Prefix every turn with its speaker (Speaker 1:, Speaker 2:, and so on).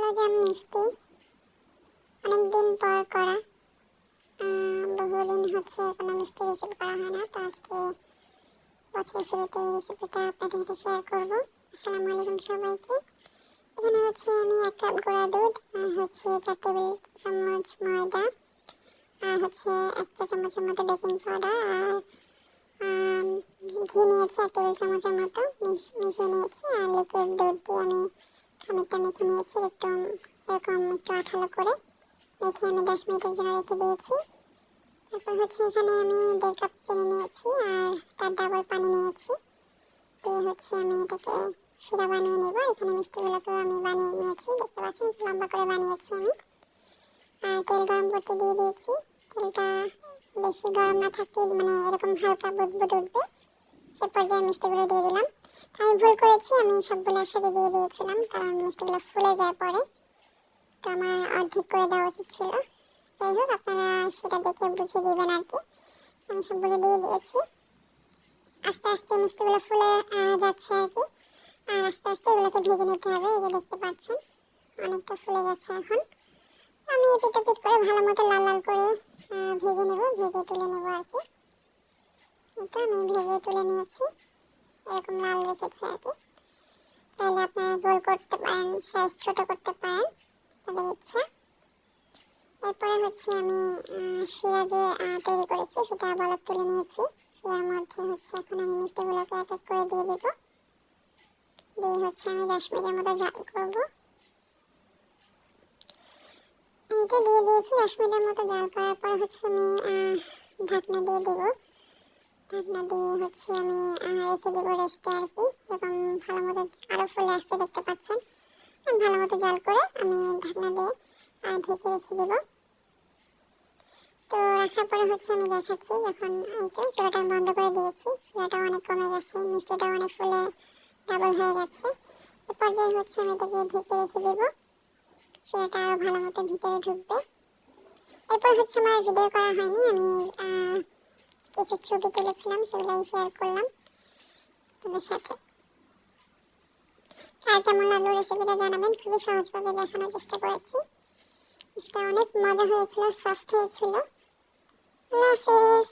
Speaker 1: কালোজাম মিষ্টি অনেকদিন পর করা। বহুদিন হচ্ছে কোনো মিষ্টি রেসিপি করা হয় না, তো আজকে বছরের শুরুতে এই রেসিপিটা আপনাদের সাথে শেয়ার করবো। আসসালামু আলাইকুম সবাইকে। এখানে হচ্ছে আমি 1 কাপ গুঁড়া দুধ, হচ্ছে 4 টেবিল চামচ ময়দা, আর হচ্ছে 1 চা চামচের মতো বেকিং পাউডার, আর ঘি নিয়েছি 1 টেবিল চামচের মতো মিশিয়ে নিয়েছি। আর লিকুইড দুধ দিয়ে আমি খামিরটা মেখে নিয়েছি এরকম একটু আঠালো করে। মেখে আমি 10 মিনিটের জন্য রেখে দিয়েছি। তারপর হচ্ছে এখানে আমি 1.5 কাপ চিনি নিয়েছি আর তার ডাবল পানি নিয়েছি। দিয়ে হচ্ছে আমি এটাকে শিরা বানিয়ে নেব। এখানে মিষ্টিগুলোকেও আমি বানিয়ে নিয়েছি, দেখতে পাচ্ছেন একটু লম্বা করে বানিয়েছি আমি। আর তেল গরম করতে দিয়ে দিয়েছি। তেলটা বেশি গরম না থাকতে মানে এরকম হালকা বুদবুদ উঠবে, সে পর্যায়ে মিষ্টিগুলো দিয়ে দিলাম। আমি ভুল করেছি, আমি সবগুলো একসাথে দিয়ে দিয়েছিলাম কারণ মিষ্টিগুলো ফুলে যায় পরে, তো আমার অর্ধেক করে দেওয়া উচিত ছিল। যাই হোক, আপনারা সেটা দেখে বুঝে দিবেন আর কি। আমি সবগুলো দিয়ে দিয়েছি। আস্তে আস্তে মিষ্টিগুলো ফুলে যাচ্ছে আর কি। আর আস্তে আস্তে এগুলোকে ভেজে নিতে হবে। এই যে দেখতে পাচ্ছেন অনেকটা ফুলে গেছে এখন। আমি এপিট ওপিট করে ভালো মতো লাল লাল করে ভেজে নেব, ভেজে তুলে নেব আর কি। এটা আমি ভেজে তুলে নিয়েছি, এরকম লাল রেখেছি আর কি। চাইলে আপনারা গোল করতে পারেন, সাইজ ছোট করতে পারেন, তাদের ইচ্ছা। এরপরে হচ্ছে আমি শিরা যে তৈরি করেছি সেটা বলক তুলে নিয়েছি। শিরার মধ্যে হচ্ছে এখন আমি মিষ্টিগুলোকে এক এক করে দিয়ে দেবো। দিয়ে হচ্ছে আমি 10 মিনিটের মতো জাল করবো। এইটা দিয়ে দিয়েছি। 10 মিনিটের মতো জাল করার পর হচ্ছে আমি ঢাকনা দিয়ে দেবো। ঢাকনা দিয়ে হচ্ছে আমি রেখে দেবো রেস্টে আর কি। এরকম ভালো মতো আরও ফুলে আসছে দেখতে পাচ্ছেন। ভালো মতো জাল করে আমি ঢাকনা দিয়ে ঢেকে রেখে দেবো। তো রাখার পরে হচ্ছে আমি দেখাচ্ছি, যখন চুলাটা বন্ধ করে দিয়েছি, শিরাটা অনেক কমে গেছে, মিষ্টিটা অনেক ফুলে ডাবল হয়ে গেছে। এ পর্যায়ে হচ্ছে আমি এটাকে ঢেকে রেখে দেবো। শিরাটা আরও ভালো মতো ভিতরে ঢুকবে। এরপর হচ্ছে আমার ভিডিও করা হয়নি, আমি কিছু ছবি তুলেছিলাম, সেগুলো শেয়ার করলাম তোমাদের সাথে। আর কেমন লাগলো রেসিপিটা জানাবেন। খুবই সহজভাবে দেখানোর চেষ্টা করেছি। মিষ্টিটা অনেক মজা হয়েছিল, সফট হয়েছিল। আল্লাহ হাফেজ।